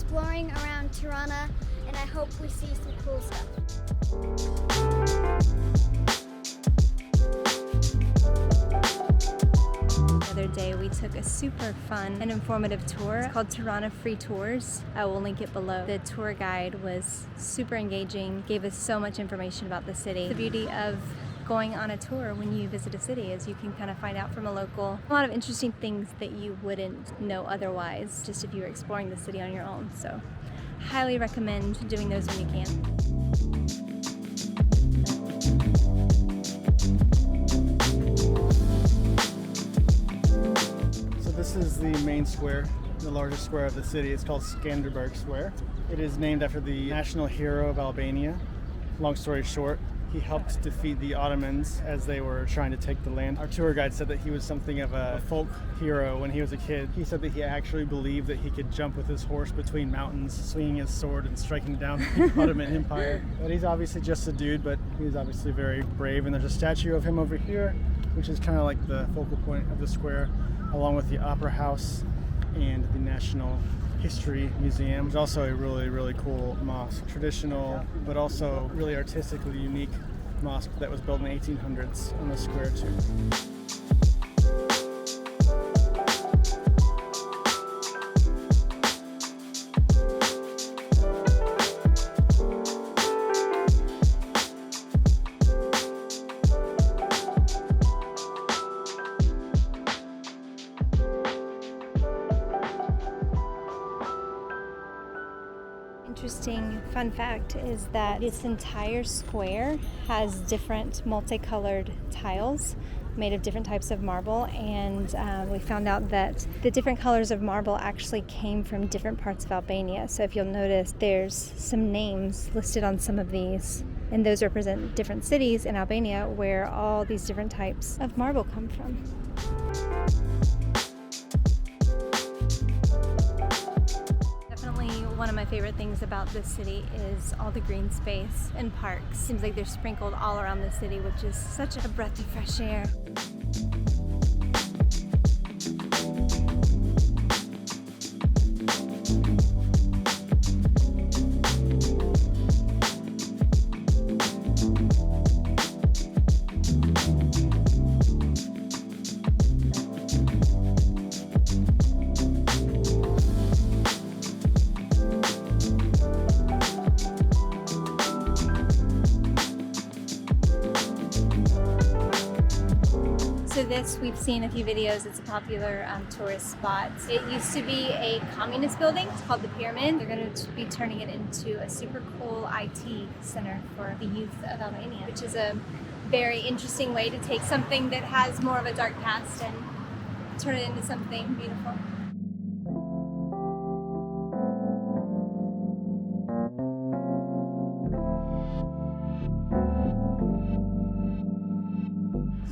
exploring around Tirana, and I hope we see some cool stuff. The other day we took a super fun and informative tour called Tirana Free Tours. I will link it below. The tour guide was super engaging, gave us so much information about the city. The beauty of going on a tour when you visit a city is you can kind of find out from a local a lot of interesting things that you wouldn't know otherwise just if you were exploring the city on your own. So highly recommend doing those when you can. This is the main square, the largest square of the city. It's called Skanderberg Square. It is named after the national hero of Albania. Long story short, he helped defeat the Ottomans as they were trying to take the land. Our tour guide said that he was something of a folk hero when he was a kid. He said that he actually believed that he could jump with his horse between mountains, swinging his sword and striking down the Ottoman Empire. But he's obviously just a dude, but he's obviously very brave. And there's a statue of him over here, which is kind of like the focal point of the square, along with the Opera House and the National History Museum. There's also a really, really cool mosque. Traditional, but also really artistically unique mosque that was built in the 1800s on the square too. Interesting fun fact is that this entire square has different multicolored tiles made of different types of marble, and we found out that the different colors of marble actually came from different parts of Albania. So if you'll notice, there's some names listed on some of these, and those represent different cities in Albania where all these different types of marble come from. One of my favorite things about this city is all the green space and parks. Seems like they're sprinkled all around the city, which is such a breath of fresh air. So this, we've seen a few videos, it's a popular tourist spot. It used to be a communist building, it's called the Pyramid. They're going to be turning it into a super cool IT center for the youth of Albania, which is a very interesting way to take something that has more of a dark past and turn it into something beautiful.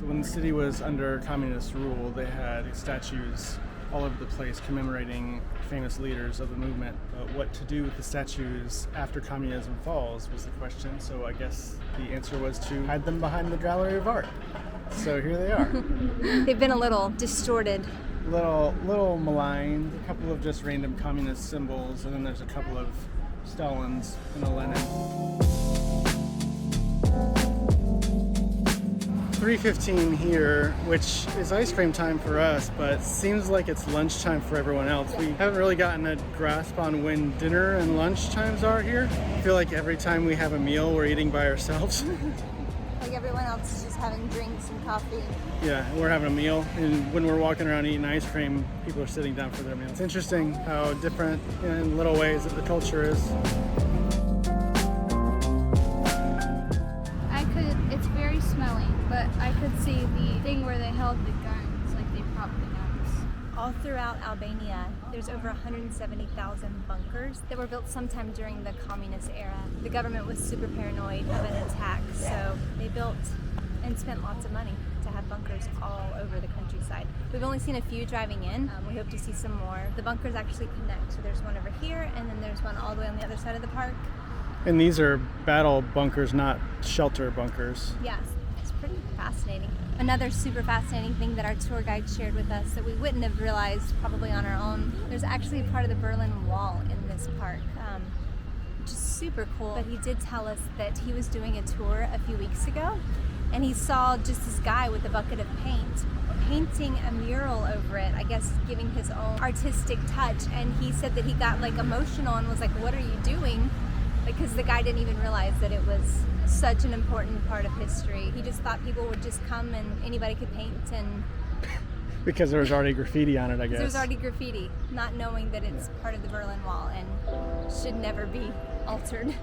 When the city was under communist rule, they had statues all over the place commemorating famous leaders of the movement. But what to do with the statues after communism falls was the question. So I guess the answer was to hide them behind the Gallery of Art. So here they are. They've been a little distorted. Little maligned, a couple of just random communist symbols, and then there's a couple of Stalins and a Lenin. 3:15 here, which is ice cream time for us, but seems like it's lunchtime for everyone else. We haven't really gotten a grasp on when dinner and lunch times are here. I feel like every time we have a meal, we're eating by ourselves. Like everyone else is just having drinks and coffee. Yeah, we're having a meal, and when we're walking around eating ice cream, people are sitting down for their meals. It's interesting how different in little ways that the culture is. It's very smelly, but I could see the thing where they held the guns, like they propped the guns. All throughout Albania, there's over 170,000 bunkers that were built sometime during the communist era. The government was super paranoid of an attack, so they built and spent lots of money to have bunkers all over the countryside. We've only seen a few driving in. We hope to see some more. The bunkers actually connect, so there's one over here, and then there's one all the way on the other side of the park. And these are battle bunkers, not shelter bunkers. Yes, it's pretty fascinating. Another super fascinating thing that our tour guide shared with us that we wouldn't have realized probably on our own, there's actually a part of the Berlin Wall in this science park, which is super cool. But he did tell us that he was doing a tour a few weeks ago, and he saw just this guy with a bucket of paint painting a mural over it, I guess giving his own artistic touch. And he said that he got like emotional and was like, what are you doing? Because the guy didn't even realize that it was such an important part of history. He just thought people would just come and anybody could paint, and Because there was already graffiti on it, I guess. there's already graffiti, not knowing that it's part of the Berlin Wall and should never be altered.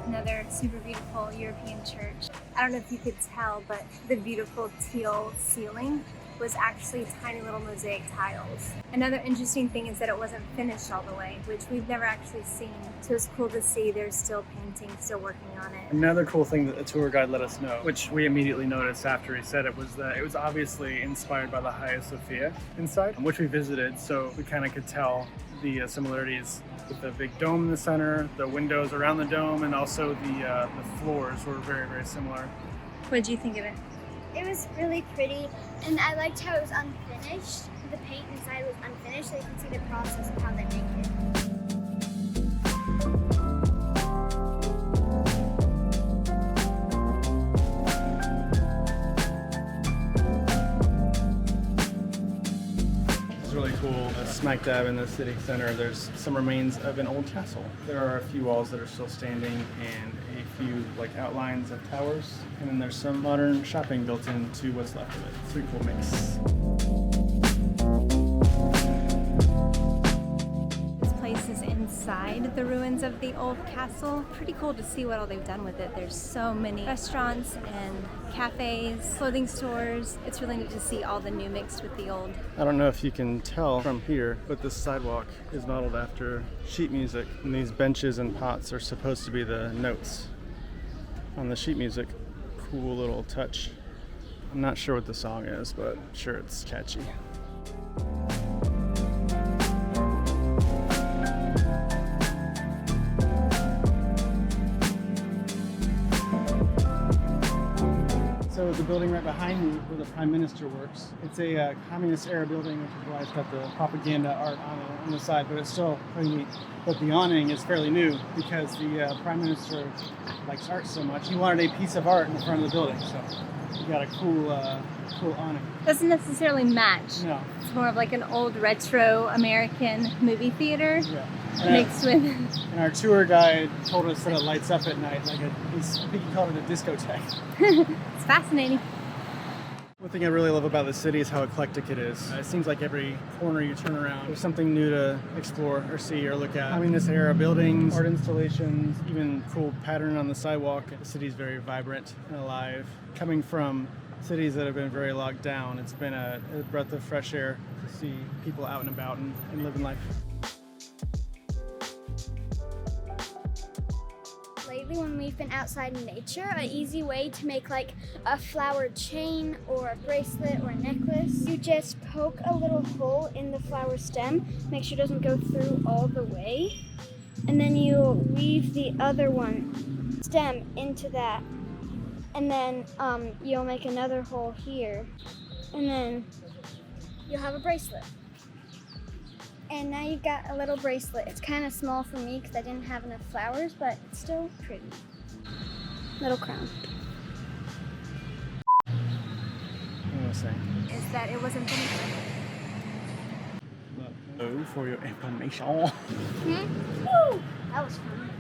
Another super beautiful European church. I don't know if you could tell, but the beautiful teal ceiling was actually tiny little mosaic tiles. Another interesting thing is that it wasn't finished all the way, which we've never actually seen. So it's cool to see there's still painting, still working on it. Another cool thing that the tour guide let us know, which we immediately noticed after he said it, was that it was obviously inspired by the Hagia Sophia inside, which we visited, so we kind of could tell the similarities with the big dome in the center, the windows around the dome, and also the floors were very, very similar. What did you think of it? It was really pretty, and I liked how it was unfinished. The paint inside was unfinished, so you can see the process of how they make it. It's really cool. Smack dab in the city center, there's some remains of an old castle. There are a few walls that are still standing and a few like outlines of towers, and then there's some modern shopping built into what's left of it. It's a pretty cool mix. This place is inside the ruins of the old castle. Pretty cool to see what all they've done with it. There's so many restaurants and cafes, clothing stores. It's really neat to see all the new mixed with the old. I don't know if you can tell from here, but this sidewalk is modeled after sheet music, and these benches and pots are supposed to be the notes on the sheet music. Cool little touch. I'm not sure what the song is, but I'm sure it's catchy. So the building right behind me where the Prime Minister works, it's a communist era building, which is why it's got the propaganda art on the side, but it's still pretty neat. But the awning is fairly new because the Prime Minister likes art so much. He wanted a piece of art in the front of the building, so you got a cool awning. Doesn't necessarily match. No. It's more of like an old retro American movie theater mixed with. And our tour guide told us that it lights up at night, like I think he called it a discotheque. It's fascinating. One thing I really love about the city is how eclectic it is. It seems like every corner you turn around, there's something new to explore or see or look at. I mean, this era, buildings, art installations, even cool pattern on the sidewalk. The city's very vibrant and alive. Coming from cities that have been very locked down, it's been a breath of fresh air to see people out and about and living life. Lately, when we've been outside in nature, an easy way to make like a flower chain or a bracelet or a necklace, you just poke a little hole in the flower stem, make sure it doesn't go through all the way, and then you weave the other stem into that, and then you'll make another hole here, and then you'll have a bracelet. And now you've got a little bracelet. It's kind of small for me because I didn't have enough flowers, but it's still pretty. Little crown. What was I saying? Is that it wasn't finished. Oh, for your information. Woo! That was fun.